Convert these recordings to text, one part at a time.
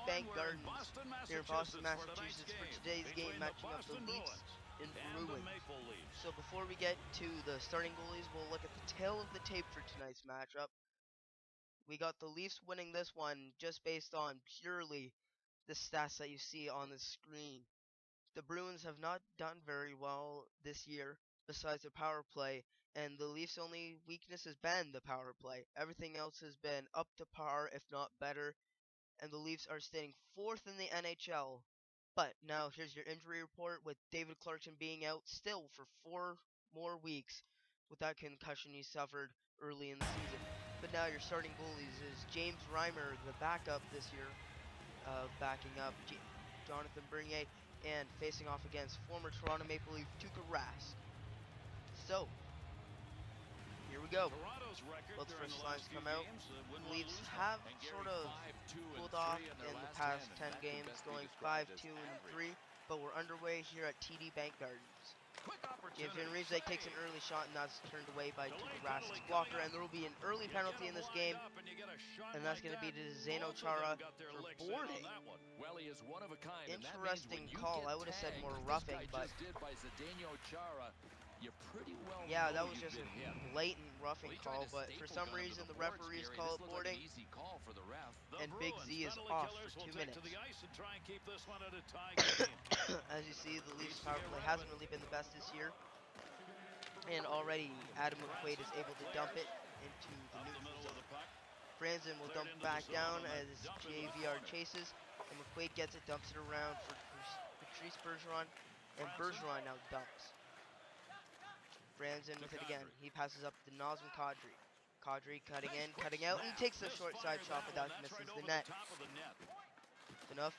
Bank Gardens here in Boston, Massachusetts for today's game matching up the Leafs and Bruins. So before we get to the starting goalies, we'll look at the tail of the tape for tonight's matchup. We got the Leafs winning this one just based on purely the stats that you see on the screen. The Bruins have not done very well this year besides the power play, and the Leafs' only weakness has been the power play. Everything else has been up to par, if not better, and the Leafs are staying 4th in the NHL. But now here's your injury report with David Clarkson being out still for 4 more weeks with that concussion he suffered early in the season. But now your starting goalies is James Reimer, the backup this year, backing up Jonathan Bernier, and facing off against former Toronto Maple Leaf Tuukka Rask. So, here we go. Both first lines come out. The Leafs have sort of cooled off in the past 10 games, going 5-2-3, but we're underway here at TD Bank Gardens. Evgen Rizek takes an early shot, and that's turned away by Tuukka Rask's blocker, and there will be an early penalty in this game, and that's going to be to Zdeno Chara for boarding. Interesting call. I would have said more roughing, but yeah, that was just a blatant roughing call, but for some reason the referees call it boarding, and Big Z is off for 2 minutes. As you see, the Leafs power play hasn't really been the best this year, and already Adam McQuaid is able to dump it into the neutral zone. Franzen will dump back down as JVR chases, and McQuaid gets it, dumps it around for Patrice Bergeron, and Bergeron now dumps. Franzen with it again. He passes up to Nazem Kadri. Kadri cutting in, cutting out, and takes the short side shot, but that misses the net. Enough.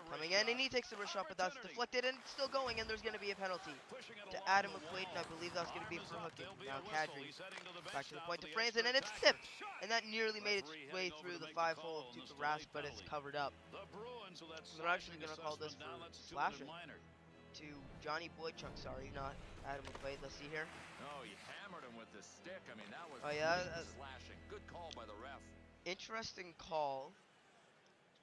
Coming in, and he takes the wrist shot, but that's deflected, and it's still going, and there's going to be a penalty to Adam McQuaid, and I believe that's going to be for hooking. Now Kadri back to the point to Franzen, and it's tipped, and that nearly made its way through the 5-hole of Tuukka Rask, but it's covered up. They're actually going to call this for slashing to Johnny Boychuk, sorry, not Adam McQuaid. Let's see here. Oh, he hammered him with the stick. I mean, that was slashing. Good call by the ref. Interesting call.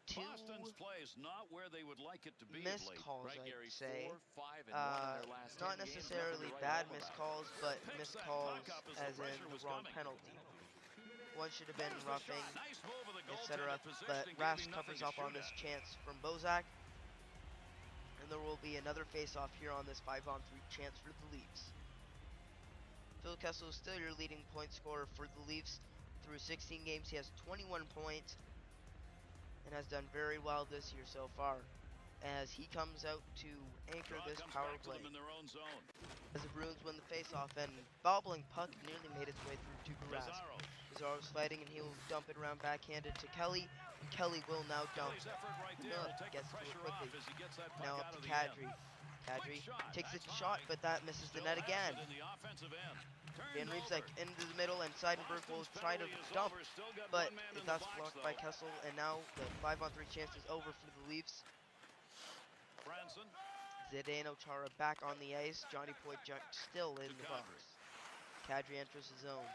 Two Boston's play is not where they would like it to be. missed calls, I'd say. 4, 5, and 1 in their last not 10 necessarily games, bad missed calls, but missed calls as in the wrong penalty. One should have been roughing, etc. But Rask covers up on this chance from Bozak. And there will be another face-off here on this 5-on-3 chance for the Leafs. Phil Kessel is still your leading point scorer for the Leafs. Through 16 games, he has 21 points and has done very well this year so far, as he comes out to anchor this power play. As the Bruins win the face-off, and bobbling puck nearly made its way through Tuukka Rask. Pizarro's fighting, and he'll dump it around backhanded to Kelly. Kelly will now dump. Gets to it quickly. Now up to Kadri. Kadri takes a shot, but that misses the net again. Van Riemsdyk into the middle, and Seidenberg will try to dump, but that's blocked by Kessel, and now the 5-on-3 chance is over for the Leafs. Zdeno Chara back on the ice. Johnny Boychuk still in the box. Kadri enters the zone.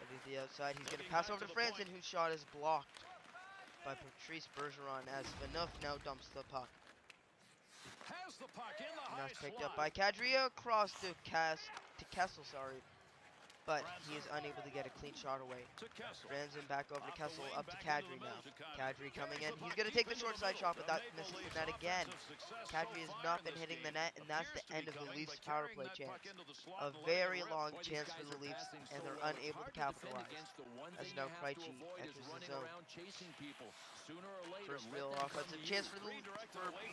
But at the outside, he's going to pass over to Franzen, whose shot is blocked by Patrice Bergeron, as Phaneuf now dumps the puck. And that's picked up by Kadri across to Kessel, sorry. But he is unable to get a clean shot away. Franzen back over to Kessel, up to Kadri now. Kadri coming in. He's going to take the short side shot, but that misses the net again. Kadri has not been hitting the net, and that's the end of the Leafs power play chance. A very long chance for the Leafs, and they're unable to capitalize. As now Krejci enters the zone. First real offensive chance for the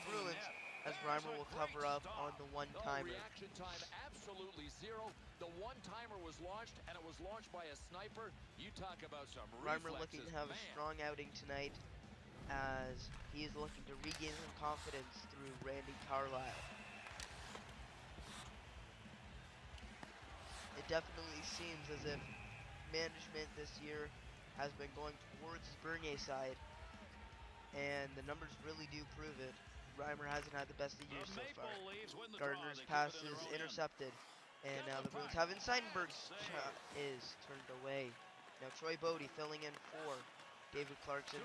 Bruins, as Reimer will cover up on the one-timer. Reaction time absolutely zero. The one-timer was launched, and it was launched by a sniper. You talk about some reflexes. Reimer looking to have a strong outing tonight, as he is looking to regain some confidence through Randy Carlyle. It definitely seems as if management this year has been going towards Bernier side, and the numbers really do prove it. Reimer hasn't had the best of years so far. Gardner's pass is intercepted, and now the Bruins have Seidenberg's shot is turned away. Now Troy Bodie filling in for David Clarkson.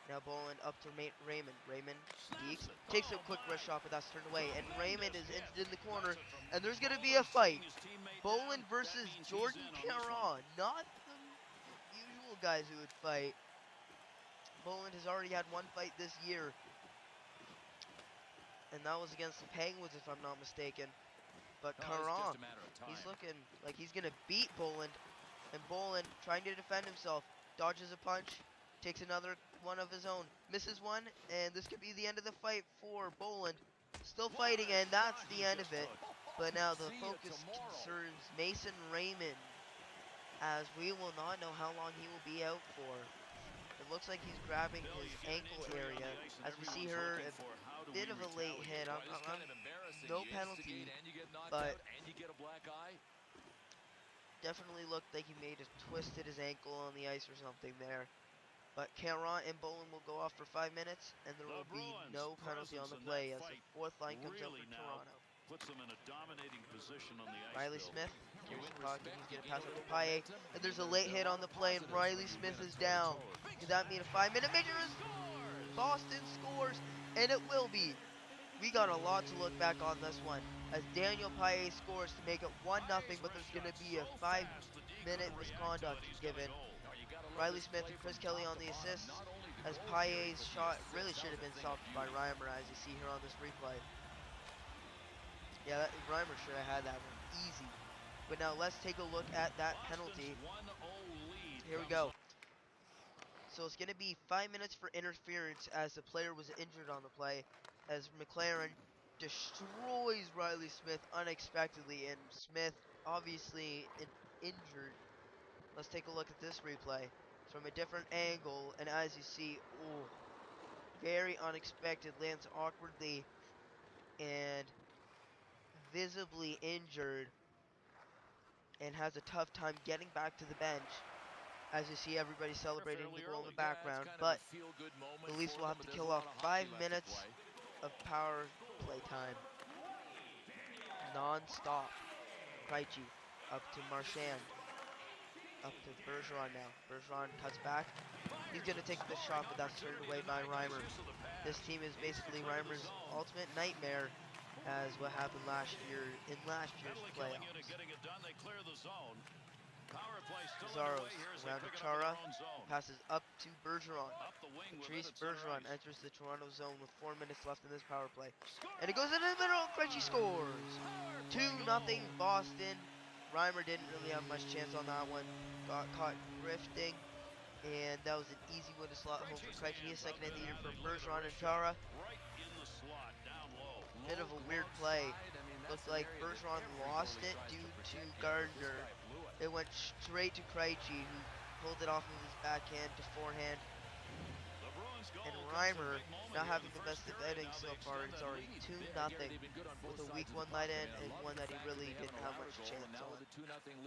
Now Boland up to Raymond. Raymond peeks, takes a quick wrist shot, but that's turned away. And Raymond is injured in the corner, and there's going to be a fight. Boland versus Jordan Caron. Not the usual guys who would fight. Boland has already had one fight this year, and that was against the Penguins, if I'm not mistaken. But Caron, he's looking like he's going to beat Boland. And Boland, trying to defend himself, dodges a punch, takes another one of his own, misses one, and this could be the end of the fight for Boland. Still fighting, and that's the end of it. But now the focus concerns Mason Raymond, as we will not know how long he will be out for. It looks like he's grabbing his ankle area, as we see her a bit of a late hit. No penalty, but definitely looked like he may have twisted his ankle on the ice or something there. But Caron and Boland will go off for 5 minutes, and there will be no penalty on the play as the fourth line comes out for Toronto. Puts them in a dominating position on the ice. Riley Smith carries the puck, and he's going to pass it to Paille. And there's a late hit on the play, and Riley Smith is down. Could that mean a 5-minute major? Boston scores, and it will be. We got a lot to look back on this one, as Daniel Paille scores to make it 1-0, but there's going to be a 5-minute misconduct given. Riley Smith and Chris Kelly on the assists, as Paille's shot really should have been stopped by Reimer, as you see here on this replay. Yeah, Reimer should have had that one easy. But now let's take a look at that penalty. Here we go. So it's going to be 5 minutes for interference, as the player was injured on the play, as McLaren destroys Riley Smith unexpectedly, and Smith obviously injured. Let's take a look at this replay from a different angle, and as you see, very unexpected, lands awkwardly and visibly injured, and has a tough time getting back to the bench. As you see, everybody celebrating the goal in the background, but the Leafs will have to kill off 5 minutes of power play time, non-stop. Krejci up to Marchand, up to Bergeron now. Bergeron cuts back. He's going to take the shot, but that's turned away by Reimer. This team is basically Reimer's ultimate nightmare, as what happened last year in last year's playoffs. Zaros around to Chara, passes up to Bergeron. Patrice Bergeron enters the Toronto zone with 4 minutes left in this power play. And it goes into the middle, Krejci scores! 2-0 Boston. Reimer didn't really have much chance on that one. Got caught drifting, and that was an easy one to slot home for Krejci. His second of the year for Bergeron and Chara. Bit of a weird play. Looked like Bergeron lost it due to Gardner. It went straight to Krejci, who pulled it off of his backhand to forehand. And Reimer, not having the best of innings so far, it's already 2-0 with a weak one night in and one that he really didn't have much chance on.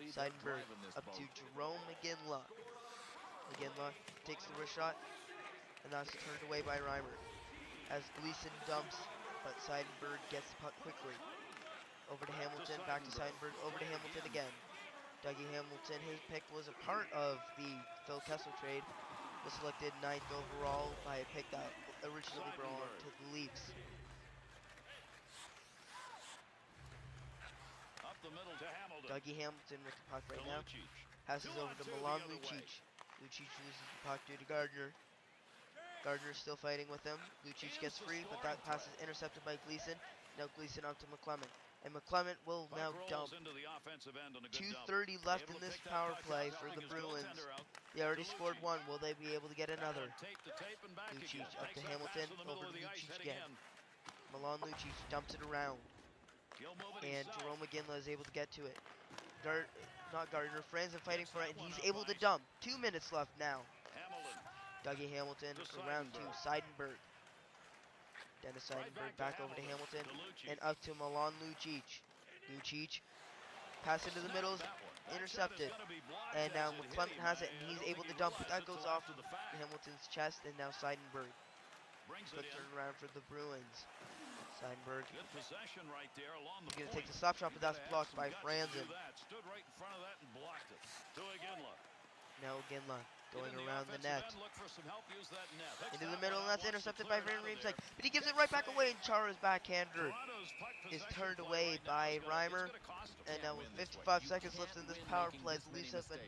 Seidenberg up to Jerome McGinley. McGinley takes the wrist shot, and that's turned away by Reimer. As Gleason dumps, but Seidenberg gets the puck quickly. Over to Hamilton, back to Seidenberg, over to Hamilton again. Dougie Hamilton, his pick was a part of the Phil Kessel trade. Was selected 9th overall by a pick that originally belonged to the Leafs. Up the middle to Hamilton. Dougie Hamilton with the puck right now. Passes over to Milan Lucic. Lucic loses the puck due to Gardner. Gardner still fighting with him. Lucic gets free, but that pass is intercepted by Gleason. Now Gleason up to McClement. And McClement will now dump. 2:30 left in this power play for the Bruins. They already scored one. Will they be able to get another? Lucic up to Hamilton. Over to Lucic again. Milan Lucic dumps it around. And Jerome McGinley is able to get to it. Not Gardner. Franzen fighting for it, and he's able to dump. 2 minutes left now. Dougie Hamilton around to Seidenberg. Dennis Seidenberg back over to Hamilton, and up to Milan Lucic. Lucic, pass into the middle, intercepted. And now McClement has it, and he's able to dump it. That goes off Hamilton's chest, and now Seidenberg. Good turnaround for the Bruins. Seidenberg. He's going to take the stop shot, but that's blocked by Franzen. Now Ginla. Going around the net. Into the middle, and that's intercepted by Van Riemsdyk. But he gives it right back away, and Chara's backhander is turned away by Reimer. And now with 55 seconds left in this power play, the Leafs have been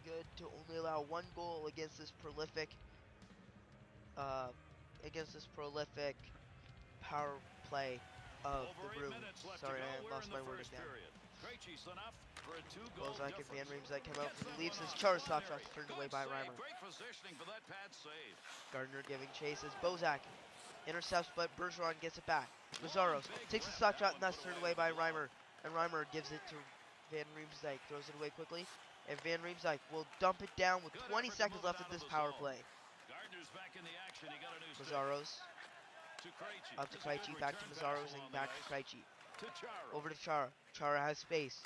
good to only allow 1 goal against this prolific power play of the Bruins. Sorry, I lost my word again. Bozak and Van Riemsdyk come out for the Leafs as Chara stop shots turned away by Reimer. Gardner giving chase as Bozak intercepts, but Bergeron gets it back. Mazzaros takes a stop shot, and that's turned away by Reimer. And Reimer gives it to Van Riemsdyk, throws it away quickly. And Van Riemsdyk will dump it down with 20 seconds left in this power play. Mazzaros up to Krejci, back to Mazzaros, and back to Krejci. Over to Chara. Chara has space.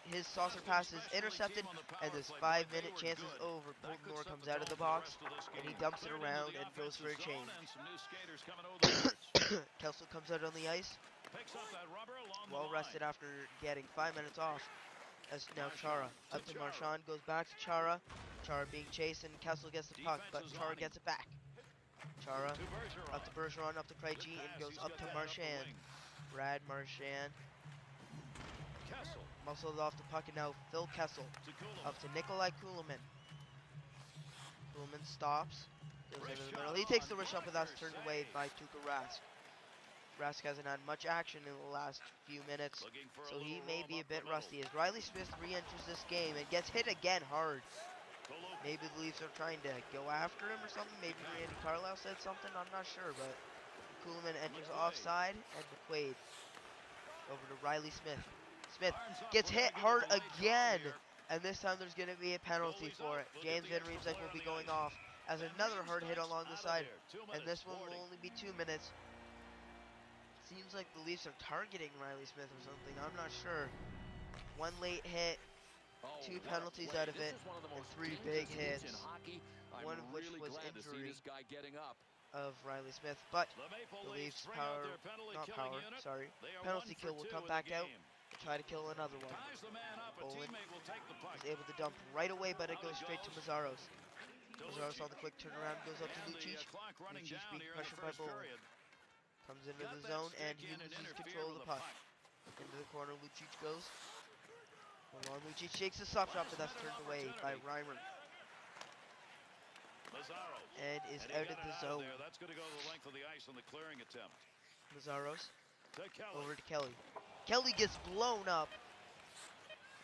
His saucer pass is intercepted, and this 5-minute chance is over. Colton Orr comes out of the box, and he dumps it around and goes for a change. Kessel comes out on the ice, well rested after getting 5 minutes off. As now Chara up to Marchand, goes back to Chara. Chara being chased, and Kessel gets the puck, but Chara gets it back. Chara up to Bergeron, up to Krejci, and goes up to Marchand. Brad Marchand muscles off the puck, and now Phil Kessel up to Nikolai Kulemin. Kulemin stops, goes into the middle. He takes the wrist shot, but that's turned away by Tuukka Rask. Rask hasn't had much action in the last few minutes, so he may be a bit rusty. As Riley Smith re-enters this game and gets hit again hard. Maybe the Leafs are trying to go after him or something. Maybe Randy Carlisle said something. I'm not sure, but Kulemin enters offside, and McQuaid over to Riley Smith. Smith gets hit hard again, and this time there's going to be a penalty for it. James Van Riemsdyk will be going off as another hard hit along the side, and this one will only be 2 minutes. Seems like the Leafs are targeting Riley Smith or something. I'm not sure. 1 late hit, 2 penalties out of it, and 3 big hits, one of which was injury of Riley Smith. But the Leafs penalty kill will come back out and try to kill another one. Bolin is able to dump right away, but it goes straight to Mazzaros. Mazzaros on the quick turnaround, goes up to Lucic. Lucic being pressured by Bolin. Comes into the zone, and he loses control of the puck. Into the corner, Lucic goes. Along, Lucic shakes the stop shot, but that's turned away by Reimer. And is out of the zone. That's going to go the length of the ice on the clearing attempt. Mazzaros over to Kelly. Kelly gets blown up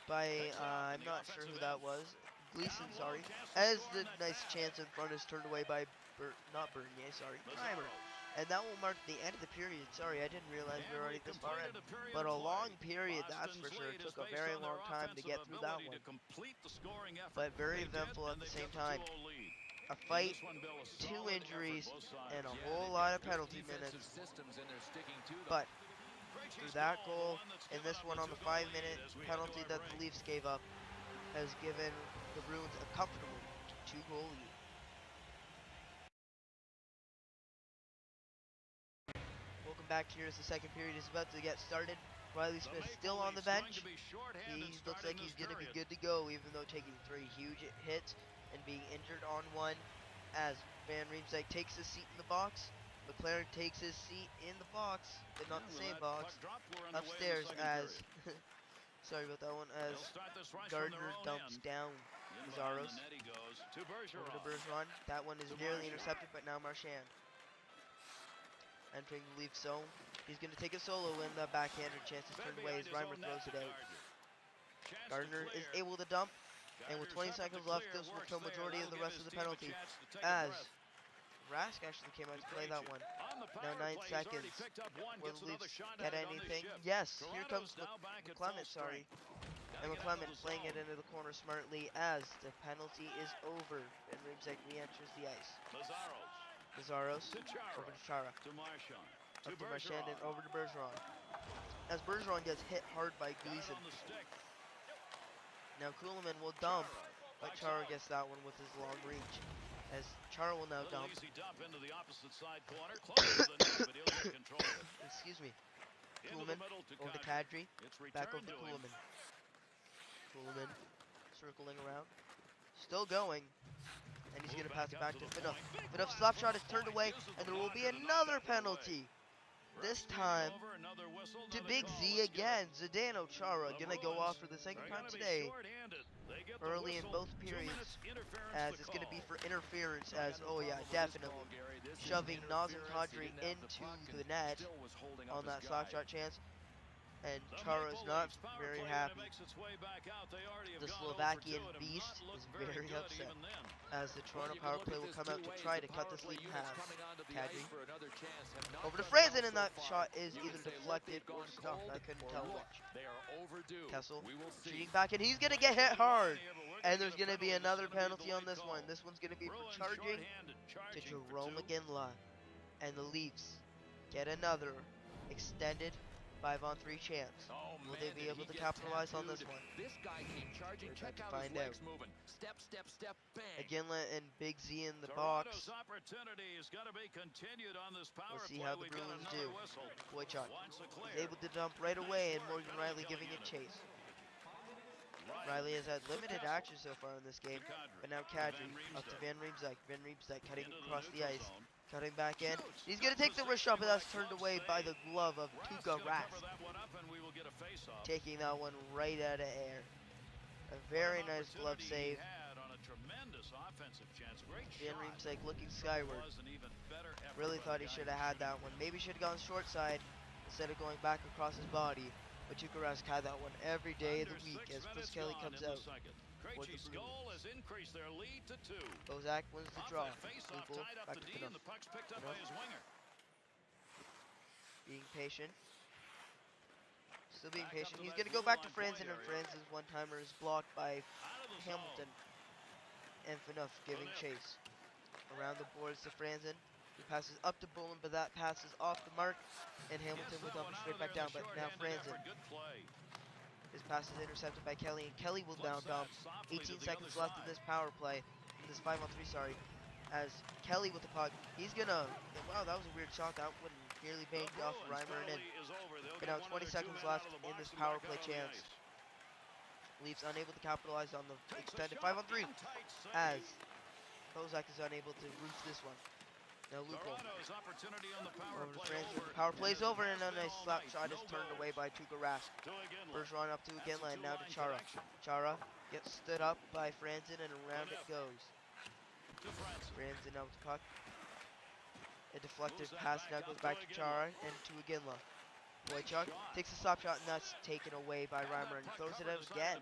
by, I'm not sure who that was. Gleason, sorry. As the nice chance in front is turned away by, Reimer. And that will mark the end of the period. Sorry, I didn't realize we were already this far in. But a long period, that's for sure. It took a very long time to get through that one. But very eventful at the same time. A fight, 2 injuries, and a whole lot of penalty minutes. But through that goal and this one on the 5-minute penalty that the Leafs gave up has given the Bruins a comfortable 2-goal lead. Welcome back here as the second period is about to get started. Riley Smith still on the bench. He looks like he's going to be good to go, even though taking 3 huge hits and being injured on 1. As Van Riemsdyk takes his seat in the box, McLaren takes his seat in the box, but not the same box, upstairs as, sorry about that one, as Gardner dumps down Mazzaros. Over to Bergeron. That one is nearly intercepted, but now Marchand. Entering the Leaf zone. He's going to take a solo when the backhander chance is turned away as Reimer throws it out. Gardner is able to dump, and with 20 seconds left, this will kill majority of the rest of the penalty. As Rask actually came out to play that one. Now 9 seconds. Will the Leafs get anything? Yes, here comes McClement, sorry. And McClement playing it into the corner smartly as the penalty is over. And Riemsdyk re-enters the ice. Mazzaros over to Chara. Up to Marchand and over to Bergeron. As Bergeron gets hit hard by Gleason. Now Kulemin will dump, but Chara gets that one with his long reach. As Chara will now dump. Excuse me. Kulemin over to Kadri. Back over to Kulemin. Kulemin circling around. Still going. And he's going to pass it back to Finoff. Finoff's slap shot is turned away, and there will be another penalty. This time to Big Z again. Zdeno Chara going to go off for the second time today. Early in both periods, as it's going to be for interference, as, oh yeah, definitely, shoving Nazem Kadri into the net on that slap shot chance. And Chara is not very happy. The Slovakian beast is very upset, as the Toronto power play will come out to try to cut this lead in half. Kadri over to Franzen, and that shot is either deflected or stopped. I couldn't tell which. Kessel shooting back, and he's going to get hit hard. And there's going to be another penalty on this one. This one's going to be for charging to Jerome Iginla. And the Leafs get another extended 5-on-3 chance. Will they be able to capitalize on this one? This guy came charging. We're Check about to out find his out. legs moving. Step, step, step, bang. Iginla and Big Z in the box. We'll see how the Bruins do. Boychuk is able to dump right away, and Morgan Riley giving it chase. Riley has had limited action so far in this game, but now Kadri up to Van Riemsdyk. Van Riemsdyk cutting across the ice, cutting back in. He's going to take the wrist shot, but that's turned away by the glove of Tuukka Rask. Taking that one right out of air. A very nice glove save. Van Riemsdyk looking skyward. Really thought he should have had that one. Maybe should have gone short side instead of going back across his body. But Tuukka Rask had that one every day of the week as Chris Kelly comes out for the Bruins. Bozak wins the draw. Lupul back to Finoff. Being patient. Still being patient. He's going to go back to Franzen, and Franzen's one-timer is blocked by Hamilton. And Finoff giving chase. Around the boards to Franzen. He passes up to Bolin, but that pass is off the mark. And Hamilton will dump it straight back down, but now Franzen. His pass is intercepted by Kelly, and Kelly will now dump. 18 seconds left in this power play. This 5-on-3, sorry. As Kelly with the puck. He's going to... Wow, that was a weird shot. That one nearly banged off Reimer and in. But now 20 seconds left in this power play chance. Leafs unable to capitalize on the extended 5-on-3. As Bozak is unable to roof this one. Now Lupul over to Franzen. Power plays over, and a nice slap shot is turned away by Tuukka Rask. First run up to Iginla, and now to Chara. Chara gets stood up by Franzen, and around it goes. Franzen out to puck. A deflected pass now goes back to Chara and to Iginla. Boychuk takes a slap shot, and that's taken away by Reimer, and throws it out again.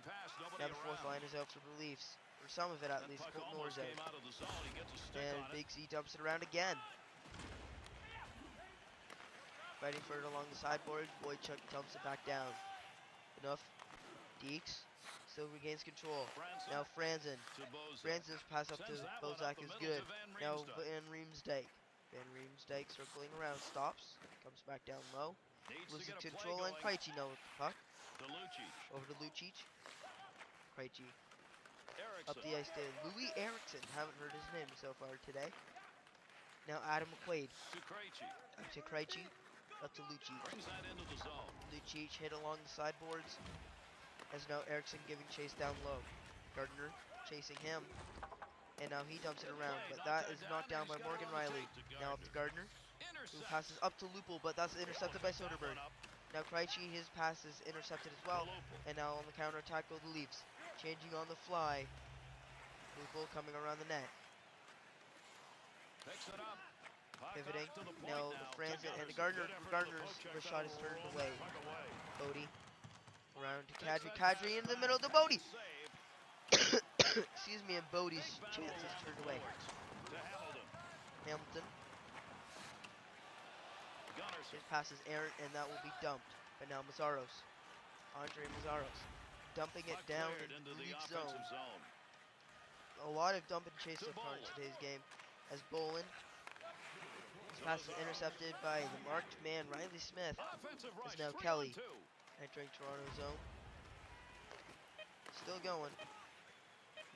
Now the fourth line is out for the Leafs. For some of it at least. Colton Orr's out. And Big Z dumps it around again. Fighting for it along the sideboard. Boychuk dumps it back down. Enough. Deeks still regains control. Now Franzen. Franzen's pass up to Bozak is good. Now Van Riemsdyk. Van Riemsdyk circling around. Stops. Comes back down low. Loses control, and Krejci now with the puck. Over to Lucic. Krejci. Up the ice to Louis Eriksson. Haven't heard his name so far today. Now Adam McQuaid. Up to Krejci. Up to Lucic. Lucic hit along the sideboards. As now Eriksson giving chase down low. Gardner chasing him. And now he dumps it around. But that is knocked down by Morgan Riley. Now up to Gardner. Who passes up to Lupul, but that's intercepted by Soderberg. Now Krejci, his pass is intercepted as well. And now on the counter-attack go the Leafs. Changing on the fly. Lupul coming around the net. Pivoting. Now the Franzen and the Gardner's first shot is turned away. Bodie. Around to Kadri. Kadri in the middle to Bodie. Excuse me, and Bodie's chance is turned away. Hamilton. His pass is errant, and that will be dumped. But now Mazzaros. Andre Mazzaros. Dumping it down into the lead zone. A lot of dump and chase so far in today's game. As Bolin. His pass is intercepted by the marked man, Riley Smith. Is now Kelly. Entering Toronto zone. Still going.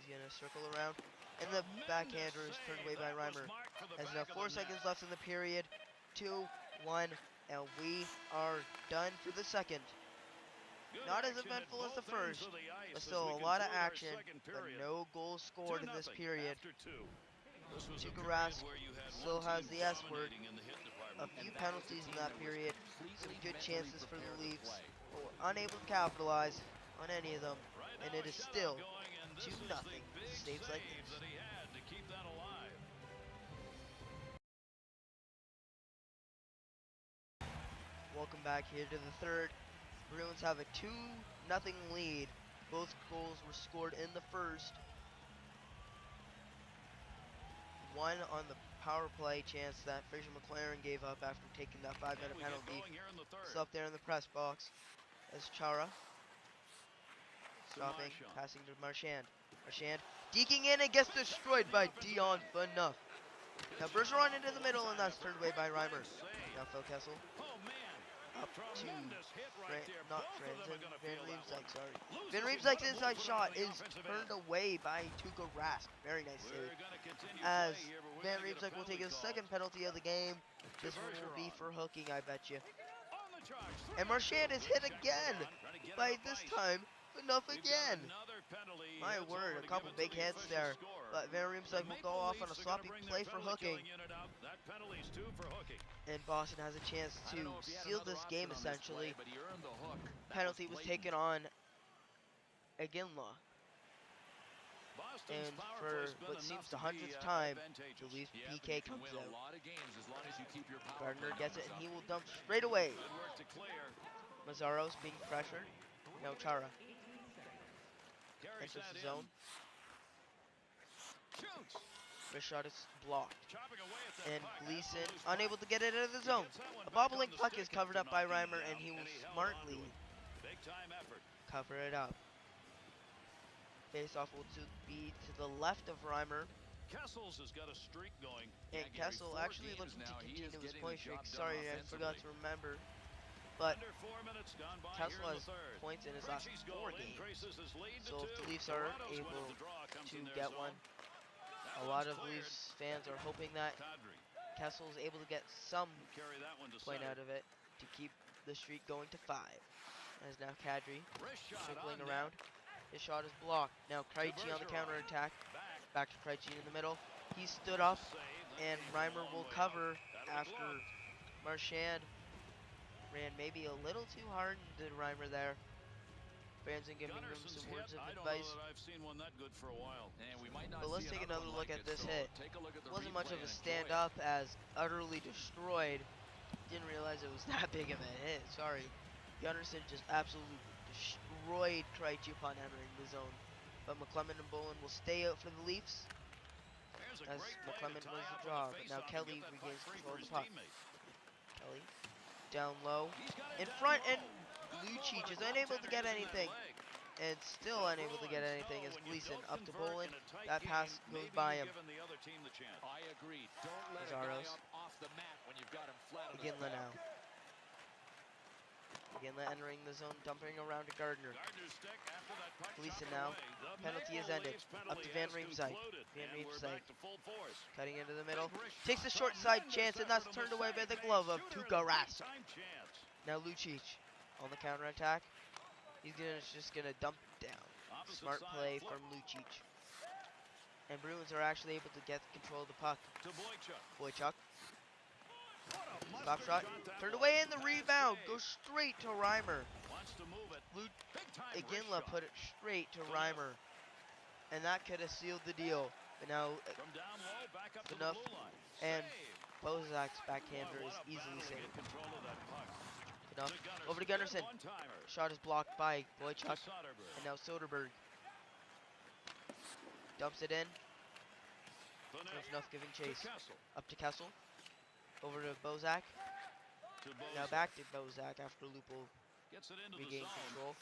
He's going to circle around. And the backhander is turned away by Reimer. As now 4 seconds left in the period. 2-1. And we are done for the second. Not as eventful as the first, but still a lot of action, but no goals scored in this period. Tuukka Rask still has the S word. A few penalties in that period, some good chances for the Leafs, but were unable to capitalize on any of them, and it is still 2-0 Saves like this. Welcome back here to the third. Bruins have a 2-0 lead. Both goals were scored in the first. One on the power play chance that Fraser McLaren gave up after taking that 5-minute penalty. It's up there in the press box as Chara stopping, passing to Marchand. Marchand deking in and gets destroyed by Dion Phaneuf. Now Bergeron into the middle, and that's turned away by Reimer. Now Phil Kessel up to not Franzen, Van Riemsdyk, sorry. Van Riemsdyk's inside shot is turned away by Tuukka Rask. Very nice save. As Van Riemsdyk will take his second penalty of the game. This one will be for hooking, I bet you. And Marchand is hit again by this time Phaneuf again. My word, a couple big hits there. But Van Riemsdyk will go off on a sloppy play for hooking. And Boston has a chance to seal this game essentially. Penalty was taken on Iginla. And for what seems the 100th time, the Leafs PK comes out. Gardner gets it and he will dump straight away. Mazzaro's being pressured. Now Chara enters the zone. Wrist shot is blocked. And Gleason unable to get it out of the zone. A bobbling puck is covered up by Reimer, and he will smartly cover it up. Face-off will be to the left of Reimer. Kessel's has got a streak going. And Kessel actually looking to continue his point streak. Sorry, I forgot to remember. But Kessel has points in his last 4 games. So if the Leafs are able to get one, a lot of Leafs fans are hoping that Kessel is able to get some point out of it to keep the streak going to 5. As now Kadri circling around. His shot is blocked. Now Krejci on the counterattack. Back to Krejci in the middle. He stood up, and Reimer will cover after Marchand ran maybe a little too hard into Reimer there. Fans are giving him some words of advice. But let's take another look at this hit. It wasn't much of a stand-up as utterly destroyed. Didn't realize it was that big of a hit. Sorry. Gunnarsson just absolutely destroyed Krejci upon entering the zone. But McClement and Bolin will stay out for the Leafs. As McClement wins the draw. But now Kelly regains control of the puck. Kelly down low. In front, and Lucic is unable to get anything, and still unable to get anything as Gleason up to Bolin. That pass goes by him. Mazzaro's. Iginla now. Iginla entering the zone, dumping around to Gardner. Gleason now. Penalty is ended. Up to Van Riemsdyk. Van Riemsdyk cutting into the middle. Takes a short side chance, and that's turned away by the glove of Tuukka Rask. Now Lucic on the counterattack. He's just gonna dump it down. Smart play from Lucic. And Bruins are actually able to get control of the puck. Boychuk. Stop shot. Turned away, and the rebound goes straight to Reimer. Iginla put it straight to Reimer. And that could have sealed the deal. But now Phaneuf and Bozak's backhander is easily saved. Phaneuf over to Gunnarsson. Shot is blocked by Boychuk. And now Soderberg dumps it in. Phaneuf giving chase. Up to Kessel. Over to Bozak. Now back to Bozak after Lupo regained control.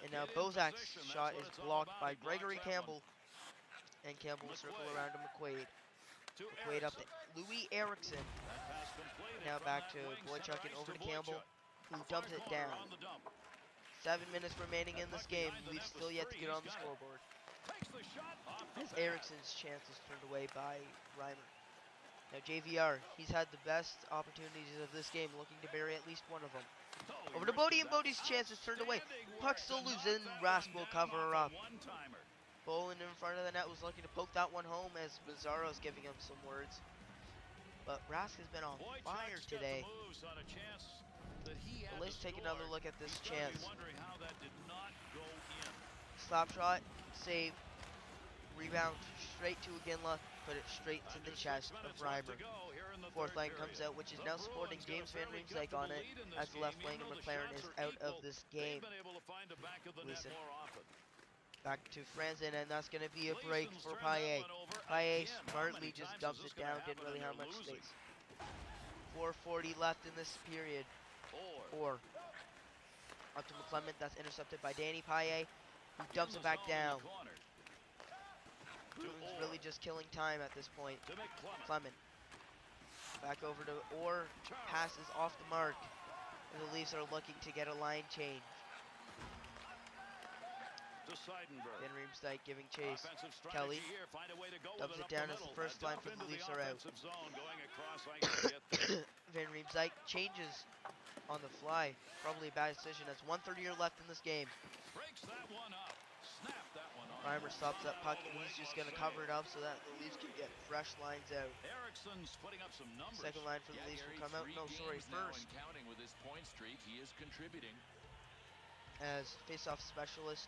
And now Bozak's shot is blocked by Gregory Campbell. And Campbell will circle around to McQuaid. McQuaid up to Louis Eriksson. Now back to Boychuk and over to Campbell, who dumps it down. 7 minutes remaining in this game. We've still yet to get on the scoreboard. As Eriksson's chance is turned away by Reimer. Now JVR, he's had the best opportunities of this game, looking to bury at least one of them. Over to Bodie, and Bodie's chance is turned away. Puck still loose, and Rask will cover her up. Bolin in front of the net was looking to poke that one home as Bizarro's giving him some words. But Rask has been on fire today. But let's take another look at this chance. Slap shot, save, rebound straight to Iginla, put it straight to the chest of Reimer. Fourth line comes out, which is now supporting James Van Riemsdyk on it, as the left wing of McLaren is out of this game. Listen. Back to Franzen, and that's going to be a break for Paillet. Paillet smartly just dumps it down, didn't really have much space. 4:40 left in this period. Or up to McClement, that's intercepted by Danny Paillet, who dumps it back down. Bruins really just killing time at this point. Clement. Back over to Orr, passes off the mark. And the Leafs are looking to get a line change. Van Riemsdyk giving chase. Kelly dubs it down as the first line for the Leafs are out. Van Riemsdyk changes on the fly. Probably a bad decision. That's 1:30 left in this game. Reimer stops that puck, and he's just going to cover it up so that the Leafs can get fresh lines out. Second line for the Leafs will come out. No, sorry, first. With his point streak, he is contributing. As face-off specialist,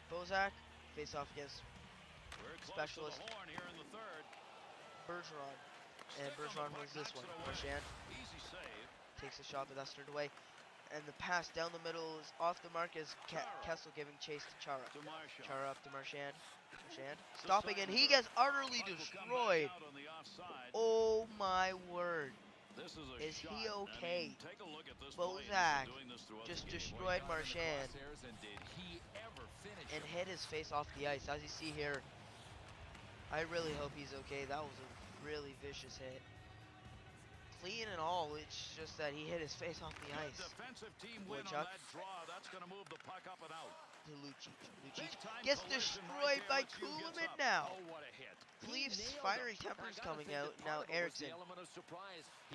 Bozak, face-off against specialist Bergeron. And Bergeron wins this one. Marchand takes a shot, but that's turned away. And the pass down the middle is off the mark as Kessel giving chase to Chara. Chara up to Marchand. Marchand stopping, and he gets utterly destroyed. Oh my word. Is he okay? Bozak just destroyed Marchand and hit his face off the ice. As you see here, I really hope he's okay. That was a really vicious hit. Clean and all, it's just that he hit his face off the ice. Wojciech. To Lucic. Lucic gets destroyed by Kuhlman now. Leafs firing tempers coming out. Now Eriksson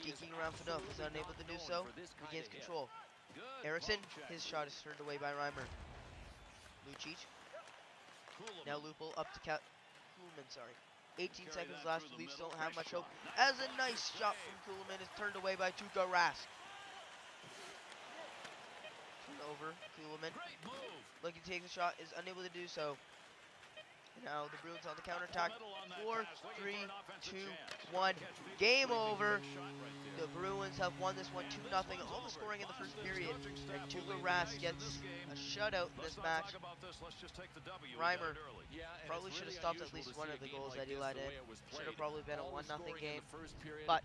geeking around Fanoff is unable to do so. Regains control. Eriksson, his shot is turned away by Reimer. Lucic. Now Lupul up to Kuhlman, sorry. 18 seconds left, the Leafs don't have much hope. As a nice shot from Kuhlman is turned away by Tuukka Rask. Turnover, Kuhlman. Looking to take the shot, is unable to do so. Now the Bruins on the counterattack. 4, 3, 2, 1. Game over. The Bruins have won this one 2-0. All the scoring in the first period. And Tuukka Rask gets a shutout in this match. Reimer probably should have stopped at least one of the goals that he let in. Should have probably been a 1-0 game. But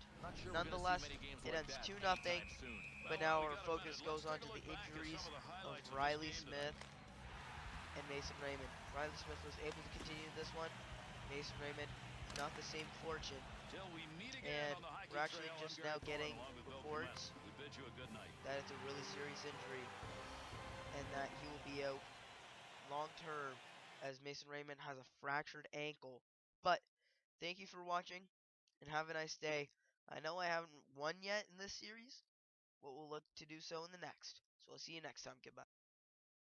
nonetheless, it ends 2-0. But now our focus goes on to the injuries of Riley Smith and Mason Raymond. Riley Smith was able to continue this one. Mason Raymond, not the same fortune. And we're actually just now getting reports that it's a really serious injury and that he will be out long term as Mason Raymond has a fractured ankle. But thank you for watching and have a nice day. I know I haven't won yet in this series, but we'll look to do so in the next. So I'll see you next time. Goodbye.